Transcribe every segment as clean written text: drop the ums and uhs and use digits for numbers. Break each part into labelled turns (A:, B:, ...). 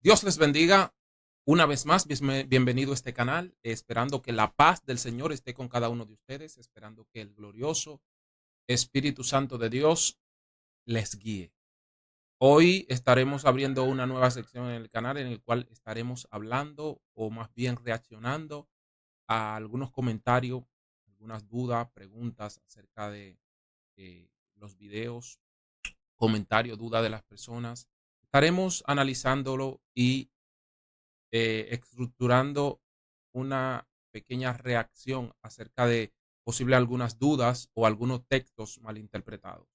A: Dios les bendiga una vez más. Bienvenido a este canal. Esperando que la paz del Señor esté con cada uno de ustedes. Esperando que el glorioso Espíritu Santo de Dios les guíe. Hoy estaremos abriendo una nueva sección en el canal en el cual estaremos hablando o más bien reaccionando a algunos comentarios, algunas dudas, preguntas acerca de los videos, comentarios, dudas de las personas. Estaremos analizándolo y estructurando una pequeña reacción acerca de posible algunas dudas o algunos textos malinterpretados.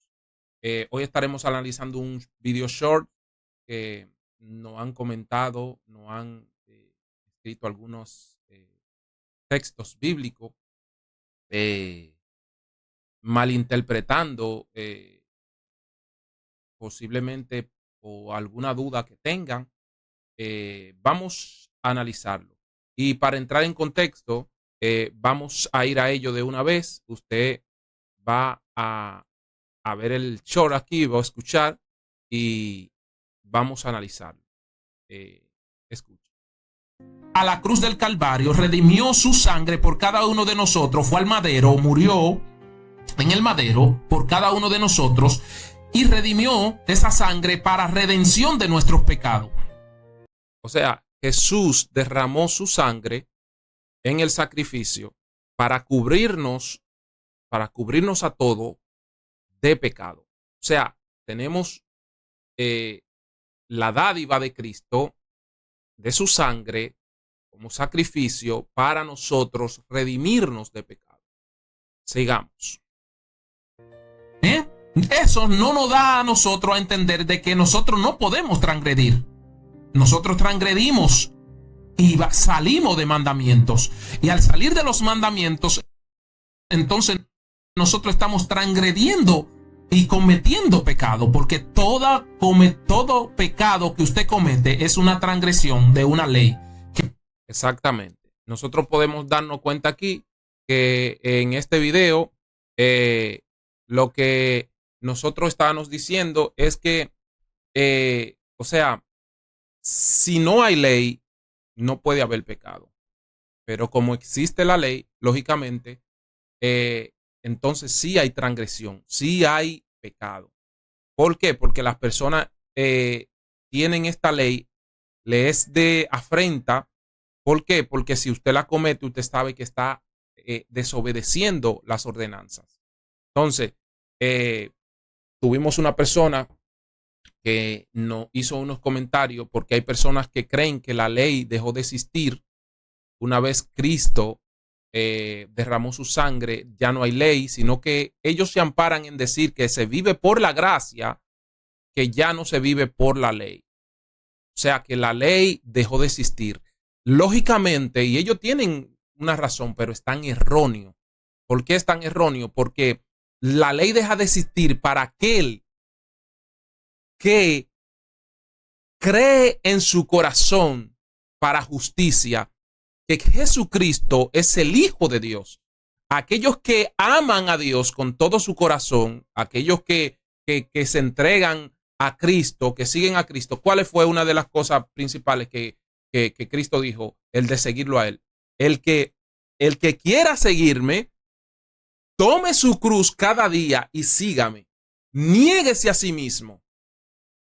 A: Hoy estaremos analizando un video short que nos han comentado, nos han escrito algunos textos bíblicos eh, malinterpretando posiblemente o alguna duda que tengan. Vamos a analizarlo. Y para entrar en contexto, vamos a ir a ello de una vez. Usted va a ver el short aquí, va a escuchar y vamos a analizarlo. Escucha. A la cruz del Calvario, redimió su sangre por cada uno de nosotros, fue al madero, murió en el madero por cada uno de nosotros y redimió esa sangre para redención de nuestros pecados. O sea, Jesús derramó su sangre en el sacrificio para cubrirnos a todo de pecado. O sea, tenemos la dádiva de Cristo, de su sangre, como sacrificio para nosotros redimirnos de pecado. Sigamos. Eso no nos da a nosotros a entender de que nosotros no podemos transgredir. Nosotros transgredimos y salimos de mandamientos. Y al salir de los mandamientos, entonces nosotros estamos transgrediendo y cometiendo pecado, porque todo pecado que usted comete es una transgresión de una ley. Exactamente. Nosotros podemos darnos cuenta aquí que en este video lo que nosotros estábamos diciendo es que, o sea, si no hay ley, no puede haber pecado. Pero como existe la ley, lógicamente, entonces sí hay transgresión, sí hay pecado. ¿Por qué? Porque las personas tienen esta ley, le es de afrenta. ¿Por qué? Porque si usted la comete, usted sabe que está desobedeciendo las ordenanzas. Entonces, tuvimos una persona que nos hizo unos comentarios porque hay personas que creen que la ley dejó de existir una vez Cristo derramó su sangre. Ya no hay ley, sino que ellos se amparan en decir que se vive por la gracia, que ya no se vive por la ley. O sea, que la ley dejó de existir. Lógicamente, y ellos tienen una razón, pero están erróneos. ¿Por qué están erróneos? Porque la ley deja de existir para aquel que cree en su corazón para justicia que Jesucristo es el Hijo de Dios. Aquellos que aman a Dios con todo su corazón, aquellos que se entregan a Cristo, que siguen a Cristo. ¿Cuál fue una de las cosas principales que Cristo dijo? El de seguirlo a Él. El que quiera seguirme, tome su cruz cada día y sígame. Niéguese a sí mismo.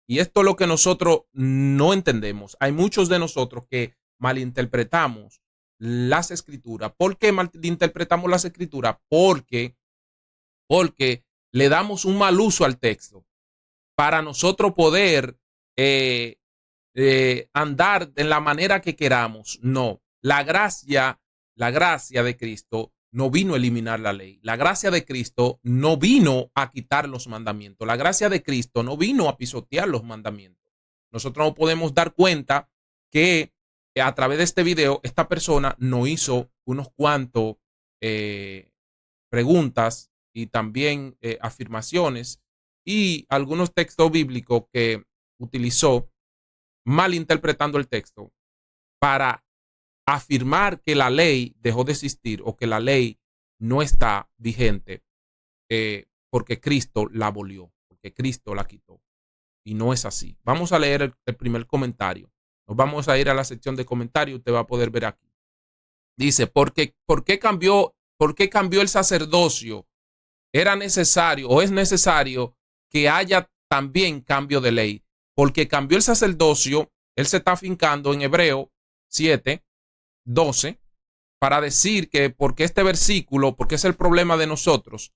A: Y esto es lo que nosotros no entendemos. Hay muchos de nosotros que malinterpretamos las escrituras. ¿Por qué malinterpretamos las escrituras? Porque le damos un mal uso al texto para nosotros poder andar en la manera que queramos. No, la gracia de Cristo no vino a eliminar la ley. La gracia de Cristo no vino a quitar los mandamientos. La gracia de Cristo no vino a pisotear los mandamientos. Nosotros no podemos dar cuenta que a través de este video esta persona nos hizo unos cuantos preguntas y también afirmaciones y algunos textos bíblicos que utilizó malinterpretando el texto para afirmar que la ley dejó de existir o que la ley no está vigente porque Cristo la abolió, porque Cristo la quitó. Y no es así. Vamos a leer el primer comentario. Nos vamos a ir a la sección de comentarios. Usted va a poder ver aquí. Dice, ¿por qué cambió el sacerdocio? Era necesario o es necesario que haya también cambio de ley. Porque cambió el sacerdocio. Él se está afincando en Hebreo 7:12 para decir que porque este versículo, porque es el problema de nosotros,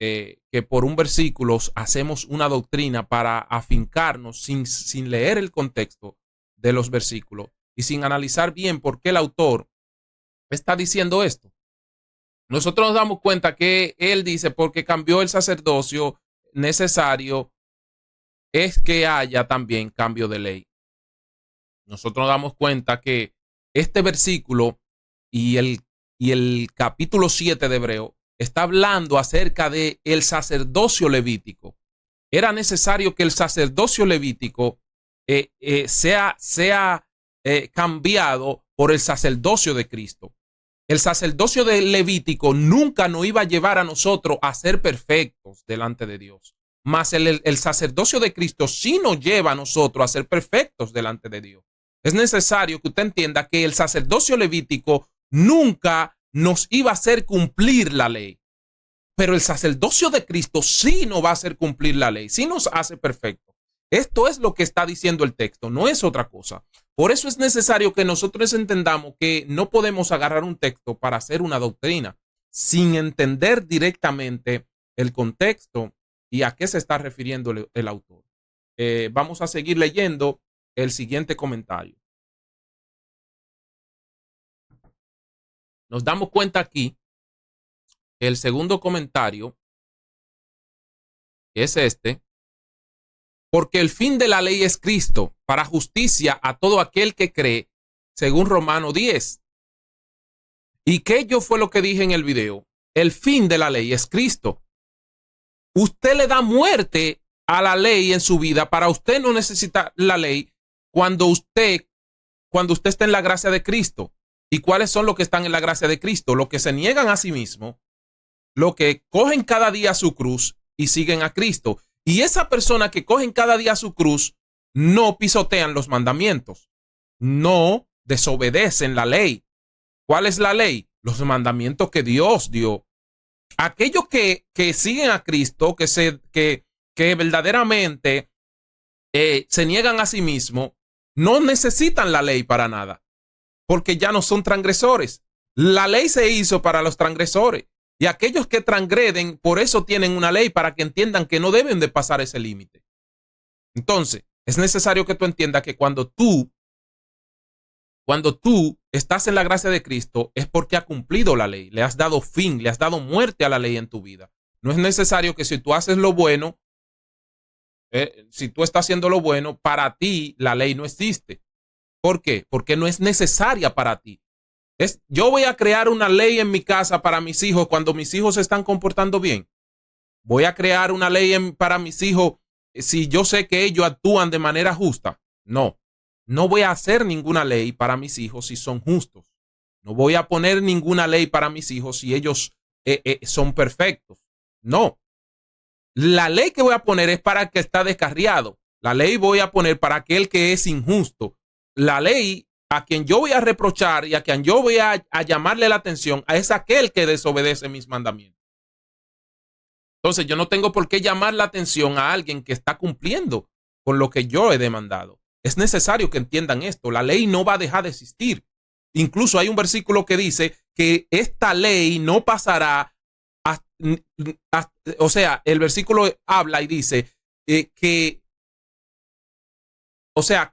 A: que por un versículo hacemos una doctrina para afincarnos sin leer el contexto de los versículos y sin analizar bien por qué el autor está diciendo esto. Nosotros nos damos cuenta que él dice, porque cambió el sacerdocio, necesario es que haya también cambio de ley. Nosotros nos damos cuenta que este versículo y el capítulo 7 de Hebreo está hablando acerca de el sacerdocio levítico. Era necesario que el sacerdocio levítico sea cambiado por el sacerdocio de Cristo. El sacerdocio de Levítico nunca nos iba a llevar a nosotros a ser perfectos delante de Dios. Mas el sacerdocio de Cristo sí nos lleva a nosotros a ser perfectos delante de Dios. Es necesario que usted entienda que el sacerdocio levítico nunca nos iba a hacer cumplir la ley. Pero el sacerdocio de Cristo sí nos va a hacer cumplir la ley, sí nos hace perfectos. Esto es lo que está diciendo el texto, no es otra cosa. Por eso es necesario que nosotros entendamos que no podemos agarrar un texto para hacer una doctrina sin entender directamente el contexto y a qué se está refiriendo el autor. Vamos a seguir leyendo el siguiente comentario. Nos damos cuenta aquí que el segundo comentario es este. Porque el fin de la ley es Cristo, para justicia a todo aquel que cree, según Romanos 10. ¿Y qué yo fue lo que dije en el video? El fin de la ley es Cristo. Usted le da muerte a la ley en su vida. Para usted no necesita la ley cuando usted está en la gracia de Cristo. ¿Y cuáles son los que están en la gracia de Cristo? Los que se niegan a sí mismos, los que cogen cada día su cruz y siguen a Cristo. Y esa persona que cogen cada día su cruz no pisotean los mandamientos, no desobedecen la ley. ¿Cuál es la ley? Los mandamientos que Dios dio. Aquellos que siguen a Cristo, que verdaderamente se niegan a sí mismos, no necesitan la ley para nada, porque ya no son transgresores. La ley se hizo para los transgresores. Y aquellos que transgreden, por eso tienen una ley, para que entiendan que no deben de pasar ese límite. Entonces, es necesario que tú entiendas que cuando tú estás en la gracia de Cristo, es porque ha cumplido la ley, le has dado fin, le has dado muerte a la ley en tu vida. No es necesario que si tú haces lo bueno, si tú estás haciendo lo bueno, para ti la ley no existe. ¿Por qué? Porque no es necesaria para ti. Yo voy a crear una ley en mi casa para mis hijos cuando mis hijos se están comportando bien. Voy a crear una ley para mis hijos si yo sé que ellos actúan de manera justa. No voy a hacer ninguna ley para mis hijos si son justos. No voy a poner ninguna ley para mis hijos si ellos son perfectos. No. La ley que voy a poner es para el que está descarriado. La ley voy a poner para aquel que es injusto. La ley a quien yo voy a reprochar y a quien yo voy a llamarle la atención es aquel que desobedece mis mandamientos. Entonces yo no tengo por qué llamar la atención a alguien que está cumpliendo con lo que yo he demandado. Es necesario que entiendan esto. La ley no va a dejar de existir. Incluso hay un versículo que dice que esta ley no pasará. O sea, el versículo habla y dice que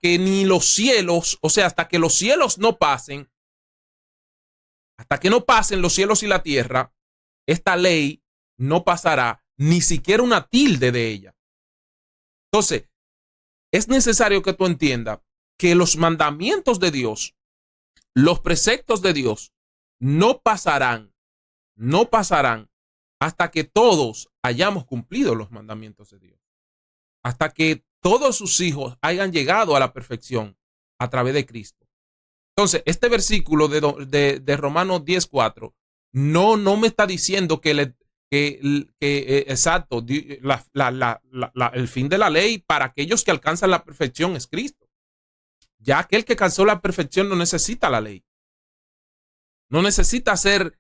A: ni los cielos, o sea, hasta que los cielos no pasen, hasta que no pasen los cielos y la tierra, esta ley no pasará, ni siquiera una tilde de ella. Entonces, es necesario que tú entiendas que los mandamientos de Dios, los preceptos de Dios, no pasarán hasta que todos hayamos cumplido los mandamientos de Dios. Hasta que todos sus hijos hayan llegado a la perfección a través de Cristo. Entonces, este versículo de Romanos 10:4 no me está diciendo que exacto, el fin de la ley para aquellos que alcanzan la perfección es Cristo. Ya aquel que alcanzó la perfección no necesita la ley. No necesita ser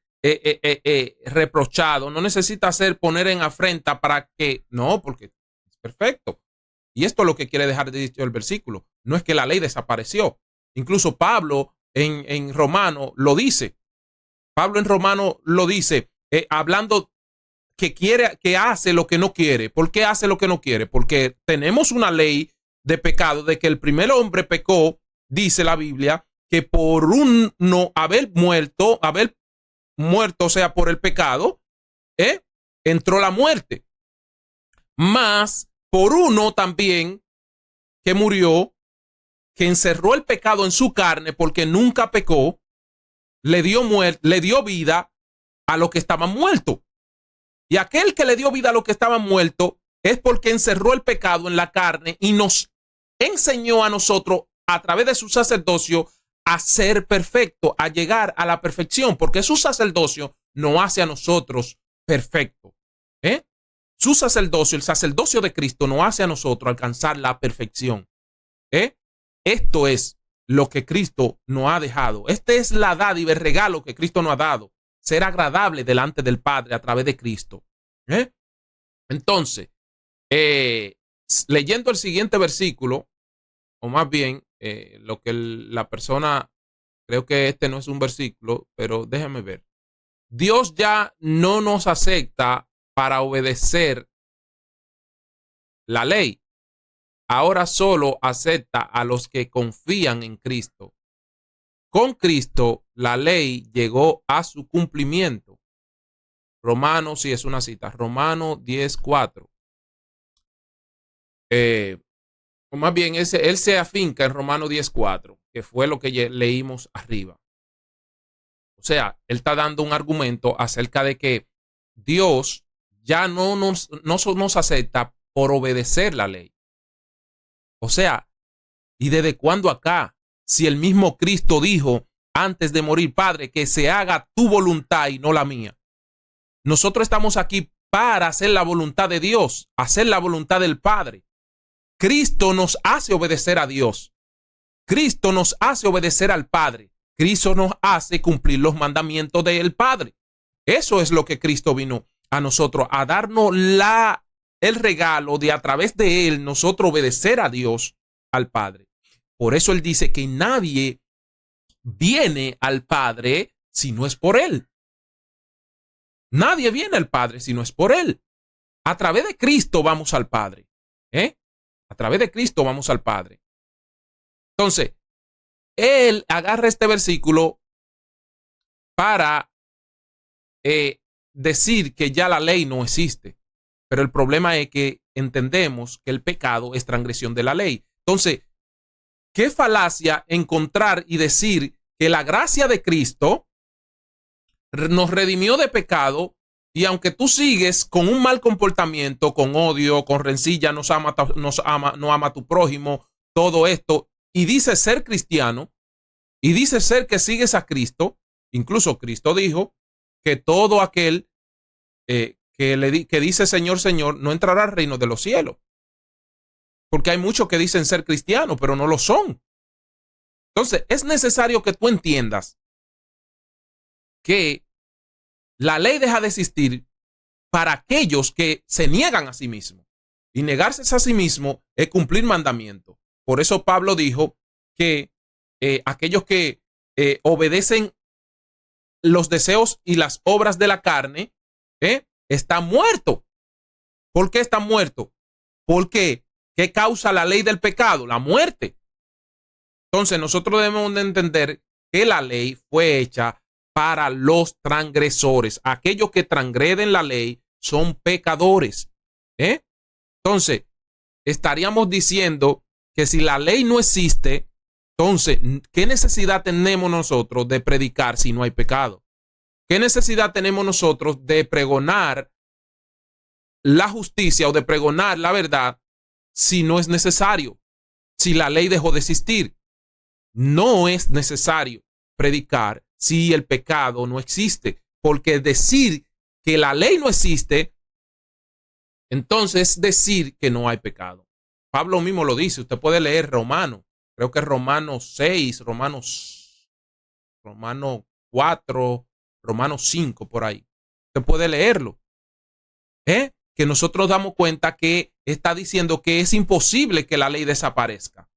A: reprochado, no necesita ser poner en afrenta para que, no, porque es perfecto. Y esto es lo que quiere dejar de dicho el versículo. No es que la ley desapareció. Incluso Pablo en Romano lo dice. Pablo en Romano lo dice, hablando que hace lo que no quiere. ¿Por qué hace lo que no quiere? Porque tenemos una ley de pecado, de que el primer hombre pecó, dice la Biblia, que por uno haber muerto, o sea, por el pecado, entró la muerte. Más por uno también que murió, que encerró el pecado en su carne porque nunca pecó, le dio vida a lo que estaba muerto. Y aquel que le dio vida a lo que estaba muerto es porque encerró el pecado en la carne y nos enseñó a nosotros a través de su sacerdocio a ser perfecto, a llegar a la perfección, porque su sacerdocio nos hace a nosotros perfecto. Su sacerdocio, el sacerdocio de Cristo, nos hace a nosotros alcanzar la perfección. Esto es lo que Cristo nos ha dejado. Este es la dádiva, el regalo que Cristo nos ha dado. Ser agradable delante del Padre a través de Cristo. Entonces, leyendo el siguiente versículo, o más bien, lo que la persona, creo que este no es un versículo, pero déjame ver. Dios ya no nos acepta para obedecer la ley. Ahora solo acepta a los que confían en Cristo. Con Cristo, la ley llegó a su cumplimiento. Romanos, sí es una cita, Romanos 10:4. O más bien, él se afinca en Romanos 10:4, que fue lo que leímos arriba. O sea, él está dando un argumento acerca de que Dios ya no nos acepta por obedecer la ley. O sea, ¿y desde cuándo acá? Si el mismo Cristo dijo antes de morir, Padre, que se haga tu voluntad y no la mía. Nosotros estamos aquí para hacer la voluntad de Dios, hacer la voluntad del Padre. Cristo nos hace obedecer a Dios. Cristo nos hace obedecer al Padre. Cristo nos hace cumplir los mandamientos del Padre. Eso es lo que Cristo vino a nosotros, a darnos el regalo de a través de Él nosotros obedecer a Dios, al Padre. Por eso Él dice que nadie viene al Padre si no es por Él. Nadie viene al Padre si no es por Él. A través de Cristo vamos al Padre. A través de Cristo vamos al Padre. Entonces, Él agarra este versículo para decir que ya la ley no existe. Pero el problema es que entendemos que el pecado es transgresión de la ley. Entonces, qué falacia encontrar y decir que la gracia de Cristo nos redimió de pecado y aunque tú sigues con un mal comportamiento, con odio, con rencilla, no ama a tu prójimo, todo esto, y dices ser cristiano, y dices ser que sigues a Cristo, incluso Cristo dijo que todo aquel que dice Señor, Señor, no entrará al reino de los cielos. Porque hay muchos que dicen ser cristianos, pero no lo son. Entonces, es necesario que tú entiendas que la ley deja de existir para aquellos que se niegan a sí mismos. Y negarse a sí mismo es cumplir mandamientos. Por eso Pablo dijo que aquellos que obedecen los deseos y las obras de la carne, están muertos. ¿Por qué están muertos? Porque ¿qué causa la ley del pecado? La muerte. Entonces nosotros debemos de entender que la ley fue hecha para los transgresores. Aquellos que transgreden la ley son pecadores. Entonces, estaríamos diciendo que si la ley no existe, entonces, ¿qué necesidad tenemos nosotros de predicar si no hay pecado? ¿Qué necesidad tenemos nosotros de pregonar la justicia o de pregonar la verdad si no es necesario? Si la ley dejó de existir, no es necesario predicar si el pecado no existe, porque decir que la ley no existe, entonces decir que no hay pecado. Pablo mismo lo dice, usted puede leer Romano, creo que Romanos 6, Romanos 4, Romanos 5, por ahí. Usted puede leerlo. Que nosotros damos cuenta que está diciendo que es imposible que la ley desaparezca.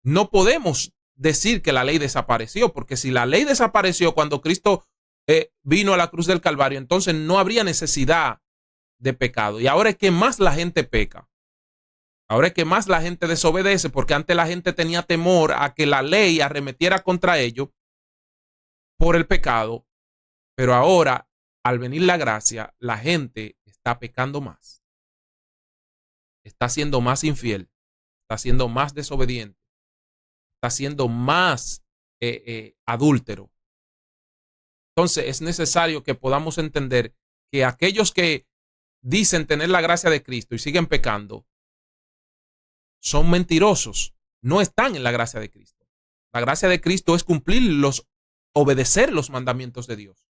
A: No podemos decir que la ley desapareció, porque si la ley desapareció cuando Cristo vino a la cruz del Calvario, entonces no habría necesidad de pecado. Y ahora es que más la gente peca. Ahora es que más la gente desobedece, porque antes la gente tenía temor a que la ley arremetiera contra ellos por el pecado, pero ahora, al venir la gracia, la gente está pecando más, está siendo más infiel, está siendo más desobediente, está siendo más adúltero. Entonces es necesario que podamos entender que aquellos que dicen tener la gracia de Cristo y siguen pecando son mentirosos, no están en la gracia de Cristo. La gracia de Cristo es obedecer los mandamientos de Dios.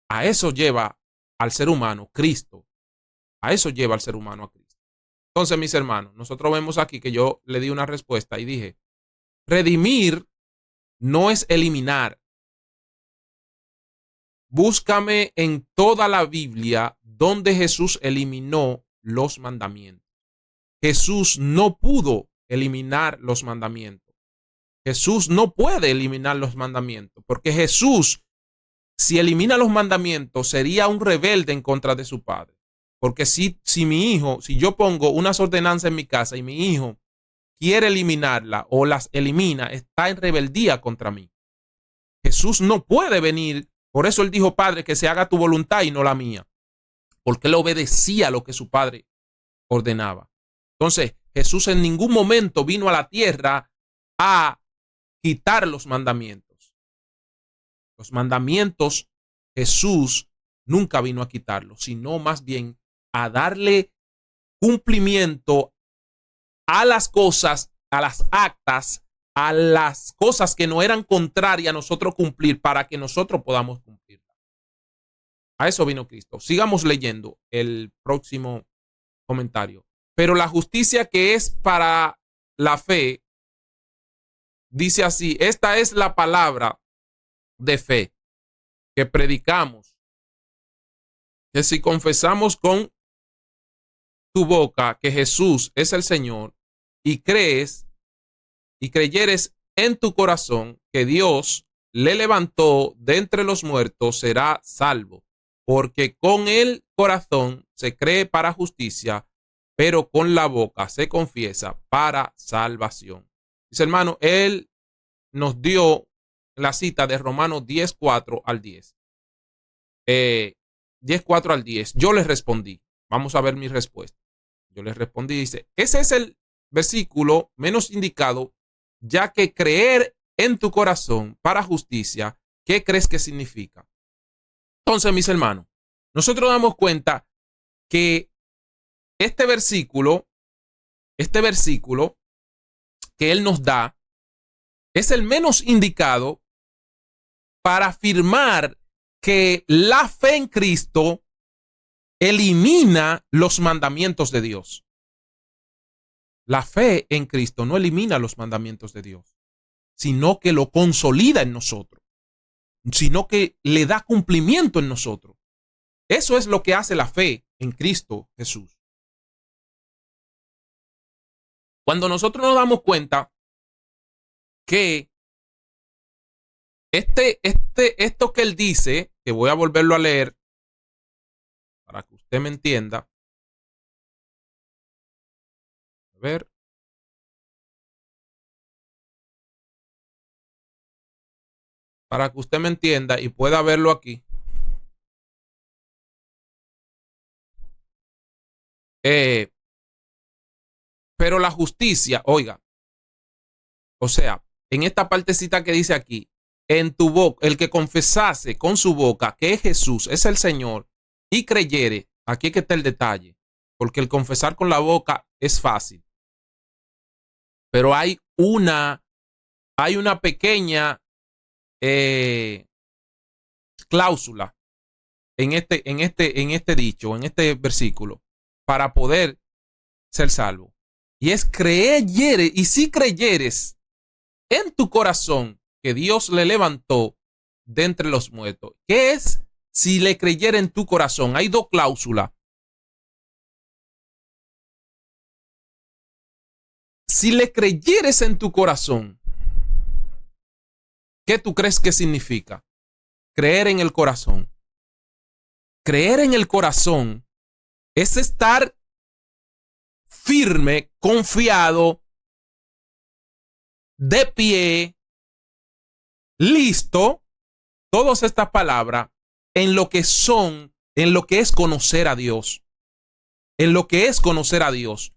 A: A eso lleva al ser humano Cristo. A eso lleva al ser humano a Cristo. Entonces, mis hermanos, nosotros vemos aquí que yo le di una respuesta y dije, redimir no es eliminar. Búscame en toda la Biblia donde Jesús eliminó los mandamientos. Jesús no pudo eliminar los mandamientos. Jesús no puede eliminar los mandamientos, porque Jesús, si elimina los mandamientos, sería un rebelde en contra de su padre. Porque si yo pongo unas ordenanzas en mi casa y mi hijo quiere eliminarla o las elimina, está en rebeldía contra mí. Jesús no puede venir, por eso él dijo, Padre, que se haga tu voluntad y no la mía, porque él obedecía lo que su padre ordenaba. Entonces, Jesús en ningún momento vino a la tierra a quitar los mandamientos. Los mandamientos Jesús nunca vino a quitarlos, sino más bien a darle cumplimiento a las cosas, a las actas, a las cosas que no eran contrarias a nosotros cumplir para que nosotros podamos cumplirlas. A eso vino Cristo. Sigamos leyendo el próximo comentario. Pero la justicia que es para la fe, dice así, esta es la palabra de fe que predicamos, que si confesamos con tu boca que Jesús es el Señor y creyeres en tu corazón que Dios le levantó de entre los muertos, será salvo, porque con el corazón se cree para justicia, pero con la boca se confiesa para salvación. Dice, hermano, él nos dio la cita de Romanos 10:4 al 10. 10:4 al 10. Yo les respondí. Vamos a ver mi respuesta. Yo les respondí, dice, ese es el versículo menos indicado, ya que creer en tu corazón para justicia, ¿qué crees que significa? Entonces, mis hermanos, nosotros damos cuenta que este versículo que él nos da es el menos indicado para afirmar que la fe en Cristo elimina los mandamientos de Dios. La fe en Cristo no elimina los mandamientos de Dios, sino que lo consolida en nosotros, sino que le da cumplimiento en nosotros. Eso es lo que hace la fe en Cristo Jesús. Cuando nosotros nos damos cuenta que esto que él dice, que voy a volverlo a leer para que usted me entienda. A ver. Para que usted me entienda y pueda verlo aquí. Pero la justicia, oiga, o sea, en esta partecita que dice aquí, en tu boca, el que confesase con su boca que Jesús es el Señor y creyere, aquí que está el detalle, porque el confesar con la boca es fácil, pero hay una pequeña cláusula en este dicho, en este versículo, para poder ser salvo. Y es creyeres, y si creyeres en tu corazón que Dios le levantó de entre los muertos. ¿Qué es si le creyera en tu corazón? Hay dos cláusulas. Si le creyeres en tu corazón, ¿qué tú crees que significa? Creer en el corazón. Creer en el corazón es estar firme, confiado, de pie, listo, todas estas palabras en lo que son, en lo que es conocer a Dios. En lo que es conocer a Dios.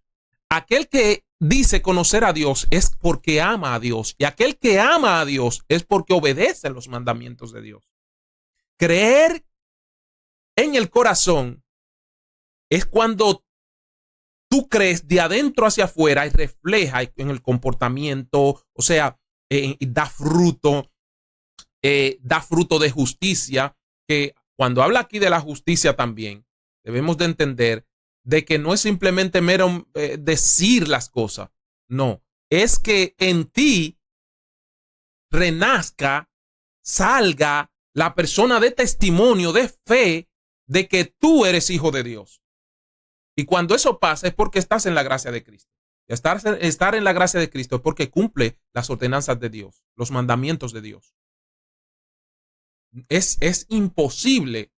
A: Aquel que dice conocer a Dios es porque ama a Dios. Y aquel que ama a Dios es porque obedece los mandamientos de Dios. Creer en el corazón es cuando tú crees de adentro hacia afuera y refleja en el comportamiento, o sea, da fruto de justicia, que cuando habla aquí de la justicia también, debemos de entender de que no es simplemente mero decir las cosas, no, es que en ti renazca, salga la persona de testimonio, de fe, de que tú eres hijo de Dios. Y cuando eso pasa es porque estás en la gracia de Cristo. Estar en la gracia de Cristo es porque cumple las ordenanzas de Dios, los mandamientos de Dios. Es imposible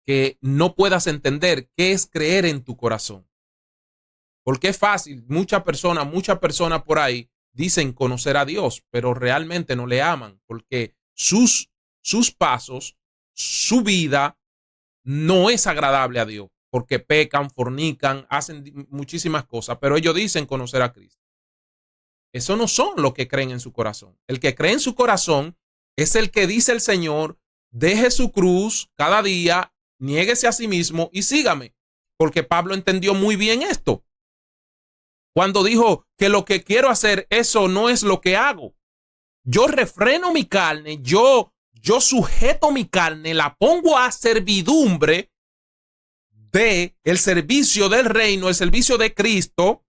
A: que no puedas entender qué es creer en tu corazón. Porque es fácil, muchas personas por ahí dicen conocer a Dios, pero realmente no le aman, porque sus pasos, su vida no es agradable a Dios, porque pecan, fornican, hacen muchísimas cosas, pero ellos dicen conocer a Cristo. Eso no son los que creen en su corazón. El que cree en su corazón es el que dice el Señor, deje su cruz cada día, niéguese a sí mismo y sígame. Porque Pablo entendió muy bien esto. Cuando dijo que lo que quiero hacer, eso no es lo que hago. Yo refreno mi carne, yo sujeto mi carne, la pongo a servidumbre de el servicio del reino, el servicio de Cristo,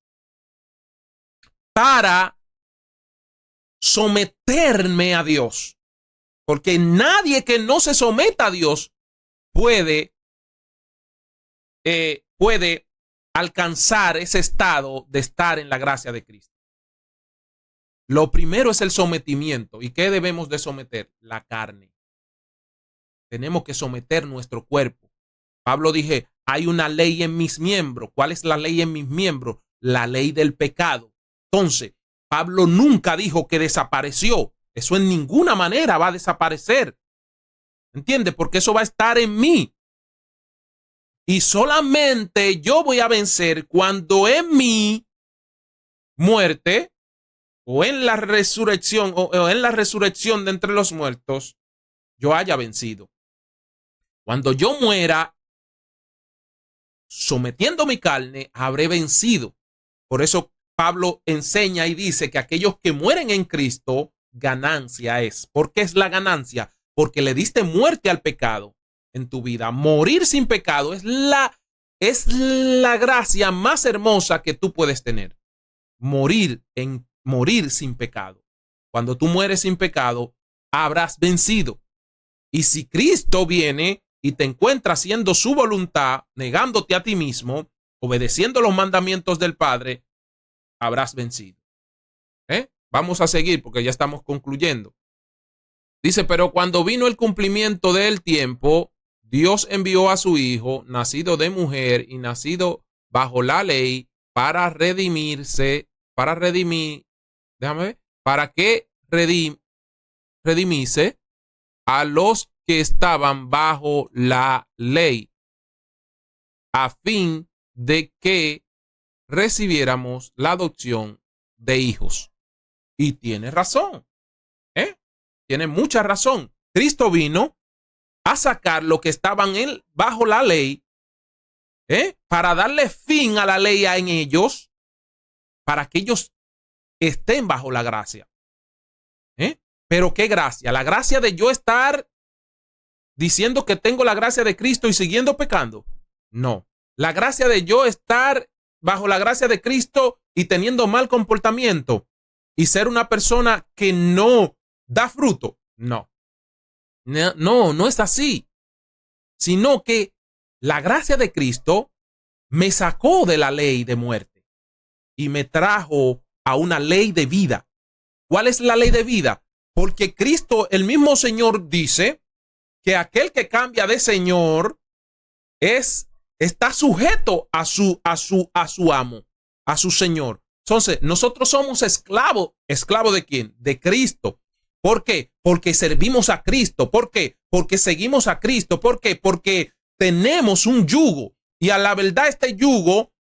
A: para someterme a Dios. Porque nadie que no se someta a Dios puede alcanzar ese estado de estar en la gracia de Cristo. Lo primero es el sometimiento. ¿Y qué debemos de someter? La carne. Tenemos que someter nuestro cuerpo. Pablo dije, hay una ley en mis miembros. ¿Cuál es la ley en mis miembros? La ley del pecado. Entonces, Pablo nunca dijo que desapareció. Eso en ninguna manera va a desaparecer. ¿Entiendes? Porque eso va a estar en mí. Y solamente yo voy a vencer cuando en mi muerte o en la resurrección o en la resurrección de entre los muertos yo haya vencido. Cuando yo muera sometiendo mi carne, habré vencido. Por eso Pablo enseña y dice que aquellos que mueren en Cristo, ganancia es. ¿Por qué es la ganancia? Porque le diste muerte al pecado en tu vida. Morir sin pecado es la gracia más hermosa que tú puedes tener. Morir sin pecado. Cuando tú mueres sin pecado, habrás vencido. Y si Cristo viene y te encuentra haciendo su voluntad, negándote a ti mismo, obedeciendo los mandamientos del Padre, habrás vencido. Vamos a seguir porque ya estamos concluyendo. Dice, pero cuando vino el cumplimiento del tiempo, Dios envió a su Hijo, nacido de mujer y nacido bajo la ley, para que redimiese a los que estaban bajo la ley, a fin de que recibiéramos la adopción de hijos. Y tiene razón, tiene mucha razón. Cristo vino a sacar lo que estaban bajo la ley, para darle fin a la ley en ellos, para que ellos estén bajo la gracia. Pero ¿qué gracia? La gracia de yo estar diciendo que tengo la gracia de Cristo y siguiendo pecando. No. La gracia de yo estar bajo la gracia de Cristo y teniendo mal comportamiento y ser una persona que no da fruto. No, no es así, sino que la gracia de Cristo me sacó de la ley de muerte y me trajo a una ley de vida. ¿Cuál es la ley de vida? Porque Cristo, el mismo Señor, dice que aquel que cambia de Señor está sujeto a su amo, a su Señor. Entonces, nosotros somos esclavos. ¿Esclavo de quién? De Cristo. ¿Por qué? Porque servimos a Cristo. ¿Por qué? Porque seguimos a Cristo. ¿Por qué? Porque tenemos un yugo. Y a la verdad, este yugo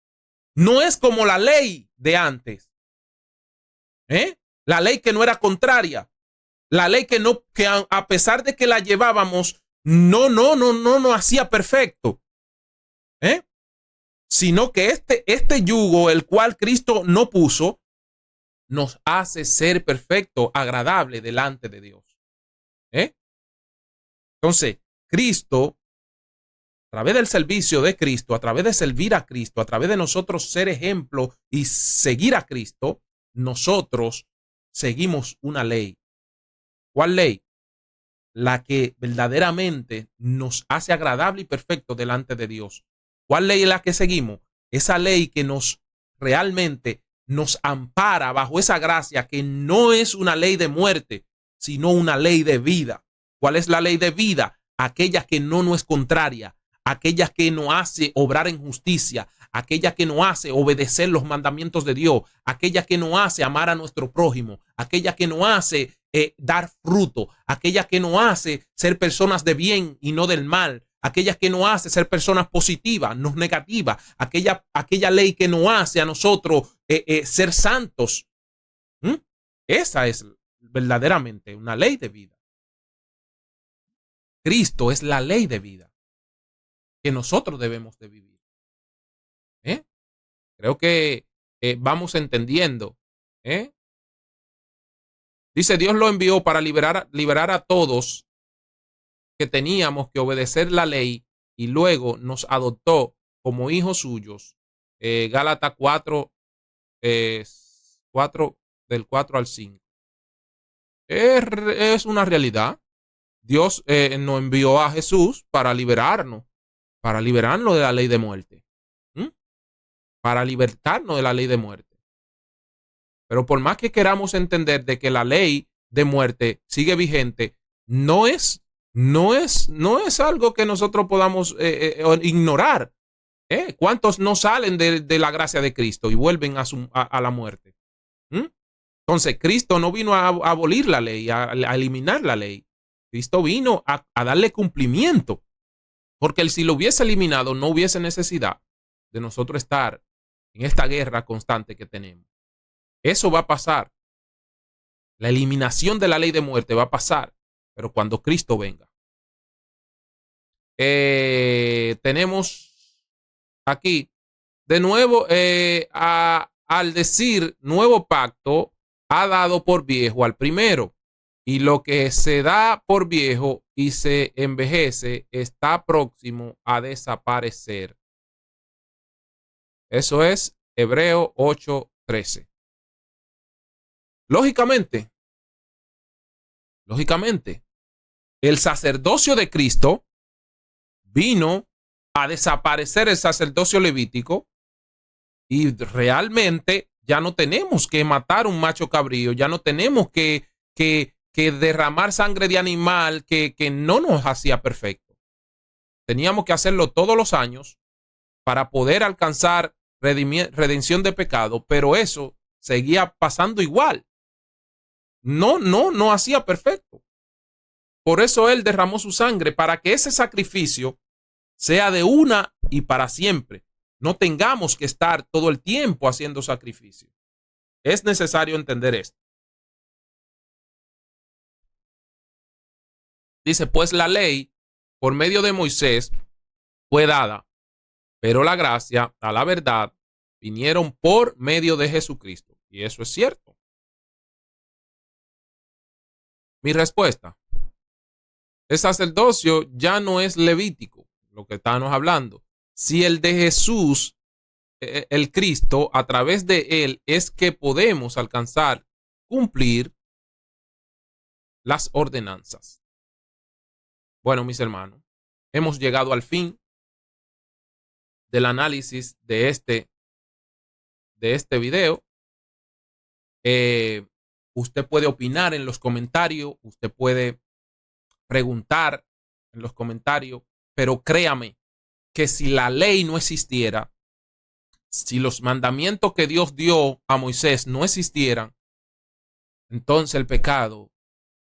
A: no es como la ley de antes. La ley que no era contraria. La ley que a pesar de que la llevábamos, no hacía perfecto. Sino que este yugo, el cual Cristo no puso, nos hace ser perfecto, agradable delante de Dios. Entonces, Cristo, a través del servicio de Cristo, a través de servir a Cristo, a través de nosotros ser ejemplo y seguir a Cristo, nosotros seguimos una ley. ¿Cuál ley? La que verdaderamente nos hace agradable y perfecto delante de Dios. ¿Cuál ley es la que seguimos? Esa ley que realmente nos ampara bajo esa gracia, que no es una ley de muerte, sino una ley de vida. ¿Cuál es la ley de vida? Aquella que no es contraria, aquella que nos hace obrar en justicia, aquella que nos hace obedecer los mandamientos de Dios, aquella que nos hace amar a nuestro prójimo, aquella que nos hace dar fruto, aquella que nos hace ser personas de bien y no del mal, aquella que nos hace ser personas positivas, no negativas, aquella ley que nos hace a nosotros ser santos. Esa es verdaderamente una ley de vida. Cristo es la ley de vida que nosotros debemos de vivir. Creo que vamos entendiendo. Dice, Dios lo envió para liberar a todos que teníamos que obedecer la ley y luego nos adoptó como hijos suyos. Gálatas 4, 4, del 4 al 5. Es una realidad. Dios nos envió a Jesús para liberarnos de la ley de muerte. Para libertarnos de la ley de muerte. Pero por más que queramos entender de que la ley de muerte sigue vigente, no es algo que nosotros podamos ignorar. ¿Cuántos no salen de la gracia de Cristo y vuelven a la muerte? Entonces, Cristo no vino a abolir la ley, a eliminar la ley. Cristo vino a darle cumplimiento. Porque si lo hubiese eliminado, no hubiese necesidad de nosotros estar en esta guerra constante que tenemos. Eso va a pasar. La eliminación de la ley de muerte va a pasar, pero cuando Cristo venga. Tenemos aquí, de nuevo, al decir nuevo pacto, ha dado por viejo al primero. Y lo que se da por viejo y se envejece está próximo a desaparecer. Eso es Hebreo 8:13. Lógicamente, el sacerdocio de Cristo vino a desaparecer el sacerdocio levítico y realmente ya no tenemos que matar un macho cabrío, ya no tenemos que derramar sangre de animal que no nos hacía perfecto. Teníamos que hacerlo todos los años para poder alcanzar redención de pecado, pero eso seguía pasando igual. No hacía perfecto. Por eso Él derramó su sangre, para que ese sacrificio sea de una y para siempre. No tengamos que estar todo el tiempo haciendo sacrificio. Es necesario entender esto. Dice, pues la ley, por medio de Moisés, fue dada, pero la gracia, a la verdad, vinieron por medio de Jesucristo. Y eso es cierto. Mi respuesta: el sacerdocio ya no es levítico, lo que estamos hablando. Si el de Jesús el Cristo, a través de Él, es que podemos alcanzar, cumplir las ordenanzas. Bueno, mis hermanos, hemos llegado al fin del análisis de este video. Usted puede opinar en los comentarios, usted puede preguntar en los comentarios, pero créame que si la ley no existiera, si los mandamientos que Dios dio a Moisés no existieran, entonces el pecado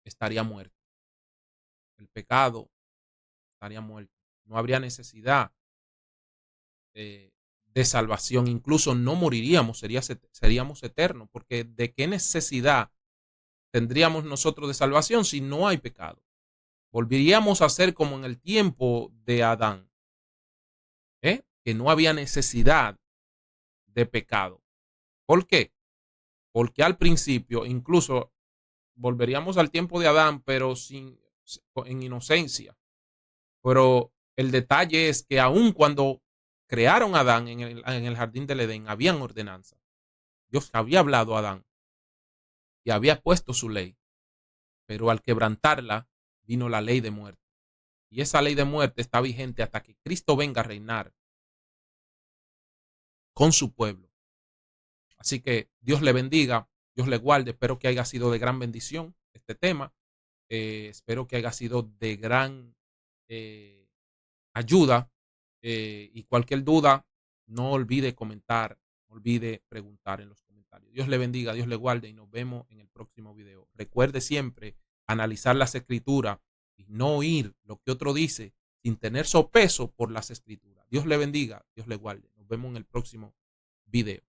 A: estaría muerto. El pecado estaría muerto. No habría necesidad de salvación. Incluso no moriríamos, seríamos eternos. Porque ¿de qué necesidad tendríamos nosotros de salvación si no hay pecado? Volveríamos a ser como en el tiempo de Adán, que no había necesidad de pecado. ¿Por qué? Porque al principio, incluso volveríamos al tiempo de Adán, pero en inocencia. Pero el detalle es que aun cuando crearon a Adán en el jardín del Edén, habían ordenanzas. Dios había hablado a Adán y había puesto su ley, pero al quebrantarla vino la ley de muerte. Y esa ley de muerte está vigente hasta que Cristo venga a reinar con su pueblo. Así que Dios le bendiga, Dios le guarde. Espero que haya sido de gran bendición este tema. Espero que haya sido de gran ayuda. Y cualquier duda, no olvide comentar, no olvide preguntar en los comentarios. Dios le bendiga, Dios le guarde y nos vemos en el próximo video. Recuerde siempre analizar las escrituras y no oír lo que otro dice sin tener sopeso por las escrituras. Dios le bendiga, Dios le guarde. Nos vemos en el próximo video.